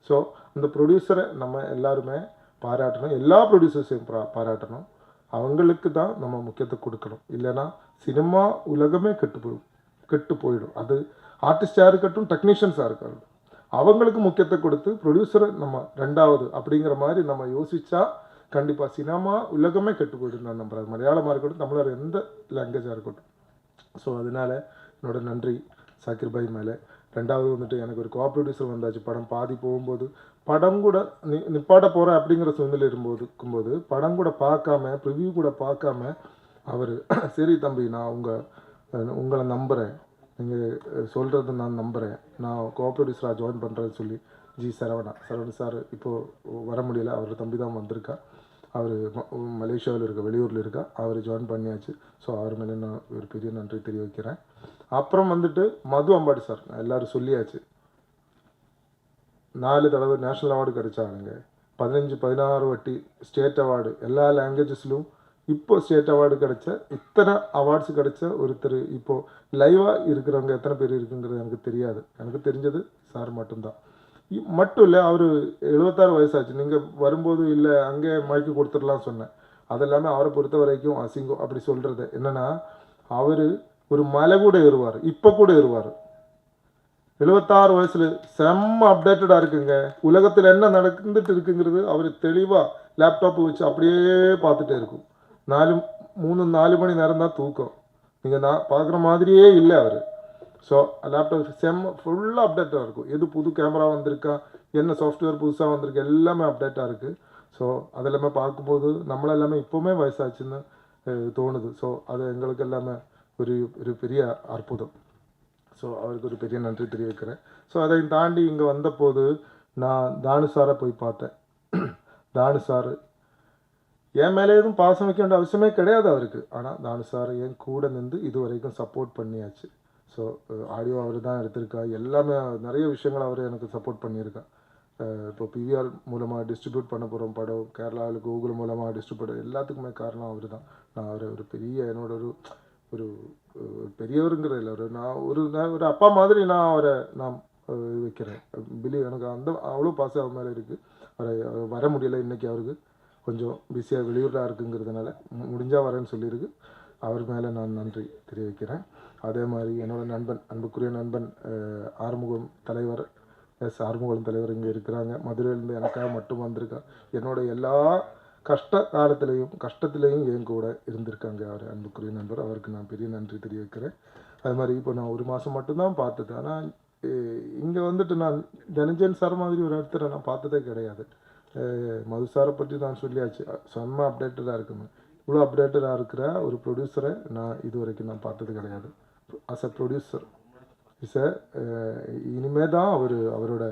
ஸோ அந்த ப்ரொடியூசரை நம்ம எல்லாருமே பாராட்டணும், எல்லா ப்ரொடியூசர்ஸையும் பாராட்டணும். அவங்களுக்கு தான் நம்ம முக்கியத்தை கொடுக்கணும். இல்லைன்னா சினிமா உலகமே கெட்டு போயிடும். அது ஆர்டிஸ்டாக இருக்கட்டும், டெக்னீஷியன்ஸாக இருக்கட்டும், அவங்களுக்கு முக்கியத்தை கொடுத்து ப்ரொடியூசரை நம்ம 2வது அப்படிங்கிற மாதிரி நம்ம யோசித்தா கண்டிப்பாக சினிமா உலகமே கெட்டு போயிடும் நான் நம்புகிறேன். மலையாளமாக இருக்கட்டும், தமிழர் எந்த லாங்குவேஜாக இருக்கட்டும். ஸோ அதனால் என்னோடய நன்றி சாக்கிர் பாய் மேலே. ரெண்டாவது வந்துட்டு எனக்கு ஒரு கோஆப்ரேட்டிவ்ஸர் வந்தாச்சு. படம் பாதி போகும்போது படம் கூட நிப்பாட்ட போகிறேன் அப்படிங்கிற சூழ்நிலை இருக்கும்போது படம் கூட பார்க்காம ப்ரிவ்யூ கூட பார்க்காம அவர் சரி தம்பி நான் உங்களை நம்புகிறேன், நீங்கள் சொல்கிறது நான் நம்புகிறேன், நான் கோஆப்ரேட்டிவ்ஸராக ஜாயின் பண்ணுறேன்னு சொல்லி சரவணன் சார் இப்போது வர முடியல, அவர் தம்பி தான் வந்திருக்கா. அவர் மலேசியாவில் இருக்க, வெளியூரில் இருக்கா. அவர் ஜாயின் பண்ணியாச்சு. ஸோ அவர் மேலே நான் ஒரு பெரிய நன்றி தெரிவிக்கிறேன். அப்புறம் வந்துட்டு மது அம்பாடி சார், எல்லோரும் சொல்லியாச்சு, 4 தடவை நேஷ்னல் அவார்டு கிடைச்சாங்க, 15-16 வாட்டி ஸ்டேட் அவார்டு, எல்லா லாங்குவேஜஸ்லும் இப்போ ஸ்டேட் அவார்டு கிடைச்ச, இத்தனை அவார்ட்ஸ் கிடைச்ச ஒருத்தர் இப்போது லைவாக இருக்கிறவங்க எத்தனை பேர் இருக்குங்கிறது எனக்கு தெரியாது. எனக்கு தெரிஞ்சது சார் மட்டும்தான். மட்டும் இல்லை, அவர் 76 வயசாச்சு. நீங்கள் வரும்போது இல்லை அங்கே மயக்கி கொடுத்துடலாம் சொன்னேன். அதெல்லாமே அவரை பொறுத்த வரைக்கும் அசிங்கம் அப்படி சொல்கிறது. என்னென்னா அவர் ஒரு மலை கூட ஏறுவார், இப்போ கூட ஏறுவார். 76 வயசில் செம்ம அப்டேட்டடாக இருக்குங்க. உலகத்தில் என்ன நடந்துட்டு இருக்குங்கிறது அவர் தெளிவாக லேப்டாப்பு வச்சு அப்படியே பார்த்துட்டே இருக்கும். 3-4 மணி நேரம் தான் தூக்கம். நீங்கள் நான் பார்க்குற மாதிரியே இல்லை அவர். ஸோ லேப்டாப் செம்ம ஃபுல்லாக அப்டேட்டாக இருக்கும். எது புது கேமரா வந்திருக்கா, என்ன சாஃப்ட்வேர் புதுசாக வந்திருக்கு, எல்லாமே அப்டேட்டாக இருக்குது. ஸோ அதெல்லாமே பார்க்கும்போது நம்மளெல்லாமே இப்போவுமே வயசாச்சுன்னு தோணுது. ஸோ அது எங்களுக்கு எல்லாமே ஒரு பெரிய அற்புதம். ஸோ அவருக்கு ஒரு பெரிய நன்றி தெரிவிக்கிறேன். ஸோ அதை தாண்டி இங்கே வந்தபோது நான் தானு சாரை போய் பார்த்தேன். தானு சார் என் மேலே எதுவும் பாசம் வைக்க வேண்டிய அவசியமே கிடையாது அவருக்கு. ஆனால் தானு சார் என் கூட நின்று இது வரைக்கும் சப்போர்ட் பண்ணியாச்சு. ஸோ ஆடியோ அவர் தான் எடுத்திருக்கா, எல்லாமே நிறைய விஷயங்கள் அவர் எனக்கு சப்போர்ட் பண்ணியிருக்கா. இப்போ பிவிஆர் மூலமாக டிஸ்ட்ரிபியூட் பண்ண போகிறோம் படம், கேரளாவில் கூகுள் மூலமாக டிஸ்ட்ரிபியூட், எல்லாத்துக்குமே காரணம் அவர் தான். நான் அவரை ஒரு பெரிய என்னோட ஒரு பெரியவருங்கிறதில்ல, நான் ஒரு அப்பா மாதிரி நான் அவரை வைக்கிறேன். எனக்கு அவ்வளோ பாசம் அவர் மேலே இருக்குது. அவரை வர முடியலை இன்றைக்கி, அவருக்கு கொஞ்சம் பிஸியாக வெளியூரில் இருக்குங்கிறதுனால முடிஞ்சால் வரேன்னு சொல்லியிருக்கு. அவர் மேலே நான் நன்றி தெரிவிக்கிறேன். அதே மாதிரி என்னோட நண்பன், அன்புக்குரிய நண்பன் ஆறுமுகம் தலைவர், ஆறுமுகம் தலைவர் இங்கே இருக்கிறாங்க. மதுரையிலேருந்து எனக்காக மட்டும் வந்திருக்கா. என்னோட எல்லா கஷ்டத்துலேயும் என் கூட இருந்திருக்காங்க அவர் அன்புக்குரிய நண்பர். அவருக்கு நான் பெரிய நன்றி தெரிவிக்கிறேன். அது மாதிரி இப்போ நான் 1 மாதம் மட்டும்தான் பார்த்தது. ஆனால் இங்கே வந்துட்டு நான் தனஞ்சயன் சார் மாதிரி ஒரு இடத்துல நான் பார்த்ததே கிடையாது. மது சாரை பற்றி நான் சொல்லியாச்சு, செம்ம அப்டேட்டடாக இருக்குங்க. இவ்வளோ அப்டேட்டடாக இருக்கிற ஒரு ப்ரொடியூசரை நான் இது வரைக்கும் நான் பார்த்தது கிடையாது. அஸ் அ ப்ரொடியூசர் இனிமே தான் அவரோட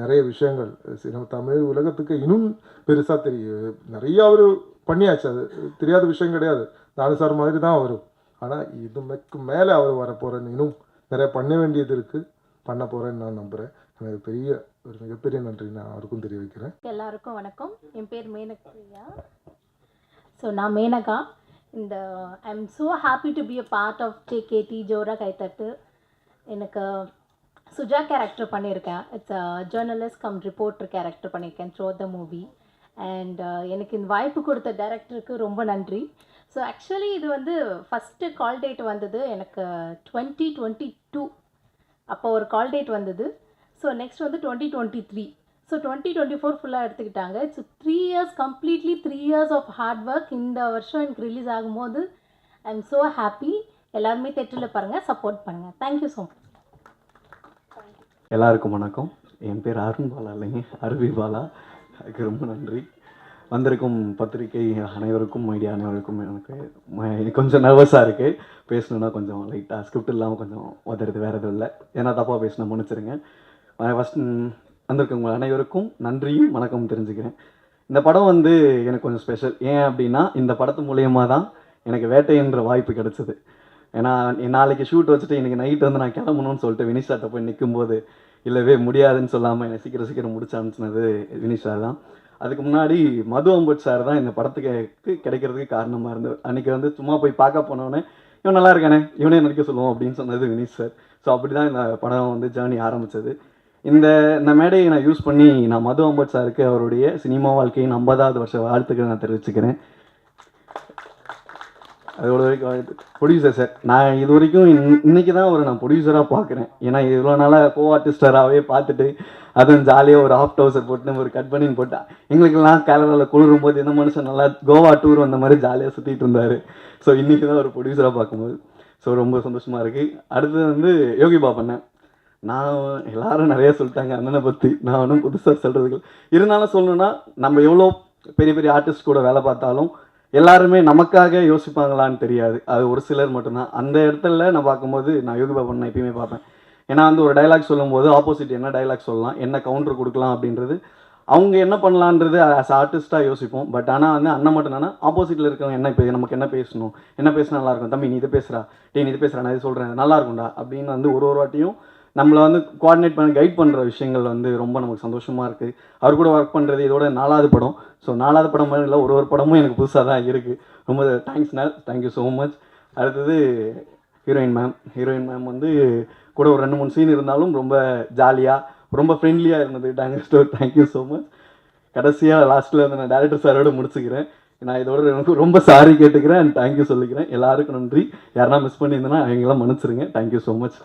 நிறைய விஷயங்கள் தமிழ் உலகத்துக்கு இன்னும் பெருசாக தெரியும். நிறைய அவர் பண்ணியாச்சு, அது தெரியாத விஷயம் கிடையாது. தானு சார் மாதிரி தான் வரும். ஆனால் இதுக்கு மேலே அவர் வரப்போகிறேன்னு, இன்னும் நிறைய பண்ண வேண்டியது இருக்குது, பண்ண போகிறேன்னு நான் நம்புகிறேன். எனக்கு ஒரு மிகப்பெரிய நன்றி நான் அவருக்கும் தெரிவிக்கிறேன். எல்லாருக்கும் வணக்கம். என் பேர் மேனகா. ஸோ நான் Menaka. I am so happy to be a part of KKD ஜோரா கைத்தட்டு. எனக்கு சுஜா கேரக்டர் பண்ணியிருக்கேன். It's a journalist cum reporter character பண்ணியிருக்கேன் த்ரூ த மூவி. அண்ட் எனக்கு இந்த வாய்ப்பு கொடுத்த டைரக்டருக்கு ரொம்ப நன்றி. ஸோ ஆக்சுவலி இது ஃபஸ்ட்டு கால் டேட் வந்தது எனக்கு 2022. அப்போ ஒரு கால் டேட் வந்தது. So next 2023. ஸோ 2024 ஃபுல்லாக எடுத்துக்கிட்டாங்க. It's 3 years, completely 3 years of hard work. இந்த வருஷம் எனக்கு ரிலீஸ் ஆகும்போது ஐ எம் ஸோ ஹாப்பி. எல்லாருமே தேட்டரில் பாருங்கள், சப்போர்ட் பண்ணுங்கள். Thank you so much. எல்லாருக்கும் வணக்கம். என் பேர் அருண் பாலா இல்லைங்க, அருவி பாலா. அதுக்கு ரொம்ப நன்றி. வந்திருக்கும் பத்திரிகை அனைவருக்கும், மீடியா அனைவருக்கும். எனக்கு கொஞ்சம் நர்வஸாக இருக்குது, பேசணுன்னா கொஞ்சம் லைட்டாக ஸ்கிரிப்ட் இல்லாமல் கொஞ்சம் உதறது, வேறு எதுவும் இல்லை. ஏன்னா தப்பாக பேசினா மன்னிச்சிருங்க. ஃபஸ்ட் வந்திருக்கவங்க அனைவருக்கும் நன்றியும் வணக்கம் தெரிஞ்சுக்கிறேன். இந்த படம் எனக்கு கொஞ்சம் ஸ்பெஷல். ஏன் அப்படின்னா இந்த படத்து மூலியமாக தான் எனக்கு வேட்டைன்ற வாய்ப்பு கிடச்சிது. ஏன்னா நாளைக்கு ஷூட் வச்சுட்டு இன்றைக்கி நைட்டு நான் கிளம்பணும்னு சொல்லிட்டு வினிஷாட்ட போய் நிற்கும்போது இல்லவே முடியாதுன்னு சொல்லாமல் என்னை சீக்கிரம் முடிச்சு அனுப்பிச்சினது வினிஷா தான். அதுக்கு முன்னாடி மது அம்பட் சார் தான் இந்த படத்துக்கு கிடைக்கிறதுக்கு காரணமாக இருந்தது. அன்றைக்கி சும்மா போய் பார்க்க போனோன்னே இவன் நல்லா இருக்கானே, இவனே நடிக்க சொல்லுவோம் அப்படின்னு சொன்னது வினிஷ் சார். ஸோ அப்படி தான் இந்த படம் ஜேர்னி ஆரம்பித்தது. இந்த மேடையை நான் யூஸ் பண்ணி நான் மது அம்பட் சாருக்கு அவருடைய சினிமா வாழ்க்கையின் 50வது வருஷ வாழ்த்துக்களை நான் தெரிவிச்சுக்கிறேன். அதோட ப்ரொடியூசர் சார், நான் இது வரைக்கும் இன்றைக்கி தான் நான் ப்ரொடியூசராக பார்க்குறேன். ஏன்னா இவ்வளோ நாளாக கோ ஆர்டிஸ்டராகவே பார்த்துட்டு அதுவும் ஜாலியாக ஒரு ஹாஃப் டவுசர் போட்டு ஒரு கட் பண்ணின்னு போட்டால் எங்களுக்கெல்லாம் கேரளாவில் குளிரும் போது இந்த மனுஷன் நல்லா கோவா டூர் வந்த மாதிரி ஜாலியாக சுற்றிட்டு இருந்தார். ஸோ இன்றைக்கி தான் ஒரு ப்ரொடியூசராக பார்க்கும்போது ரொம்ப சந்தோஷமாக இருக்குது. அடுத்தது யோகி பாபண்ணன். நான் எல்லாரும் நிறைய சொல்லிட்டாங்க அண்ணனை பற்றி, நான் ஒன்றும் புதுசாக சொல்கிறதுக்கு இருந்தாலும் சொல்லணும்னா, நம்ம எவ்வளோ பெரிய பெரிய ஆர்டிஸ்ட் கூட வேலை பார்த்தாலும் எல்லாருமே நமக்காக யோசிப்பாங்களான்னு தெரியாது. அது ஒரு சிலர் மட்டும்தான். அந்த இடத்துல நான் பார்க்கும்போது நான் யோகி பாபன் நான் எப்பயுமே பார்ப்பேன். ஏன்னா வந்து ஒரு டைலாக் சொல்லும்போது ஆப்போசிட் என்ன டைலாக் சொல்லலாம், என்ன கவுண்டர் கொடுக்கலாம் அப்படின்றது அவங்க என்ன பண்ணலான்றது ஆஸ் ஆர்டிஸ்ட்டாக யோசிப்போம். பட் ஆனால் வந்து அண்ணன் மட்டும் என்னன்னா ஆப்போசிட்டில் இருக்கவங்க என்ன நமக்கு என்ன பேசணும், என்ன பேசினா நல்லாயிருக்கும், தம்பி நீ இதை பேசுகிறா, நீ இது பேசுகிறா, நான் இது சொல்கிறேன், நல்லா இருக்கும்டா அப்படின்னு வந்து ஒரு வாட்டியும் நம்மளை வந்து கோஆர்டினேட் பண்ணி கைட் பண்ணுற விஷயங்கள் வந்து ரொம்ப நமக்கு சந்தோஷமாக இருக்குது. அவர் கூட ஒர்க் பண்ணுறது இதோட 4வது படம். ஸோ 4வது படம் மாதிரி இல்லை, ஒரு படமும் எனக்கு புதுசாக தான் இருக்குது. ரொம்ப தேங்க்ஸ்ண்ணா, தேங்க்யூ ஸோ மச். அடுத்தது ஹீரோயின் மேம் வந்து கூட ஒரு 2-3 சீன் இருந்தாலும் ரொம்ப ஜாலியாக ரொம்ப ஃப்ரெண்ட்லியாக இருந்தது. Thank you so much. கடைசியாக லாஸ்ட்டில் வந்து நான் டேரக்டர் சாரோட முடிச்சுக்கிறேன். நான் இதோட எனக்கு ரொம்ப சாரி கேட்டுக்கிறேன் அண்ட் தேங்க்யூ சொல்லிக்கிறேன். எல்லாருக்கும் நன்றி. யாரெல்லாம் மிஸ் பண்ணியிருந்தேன்னா அவங்களாம் மன்னிச்சிருங்க. Thank you so much.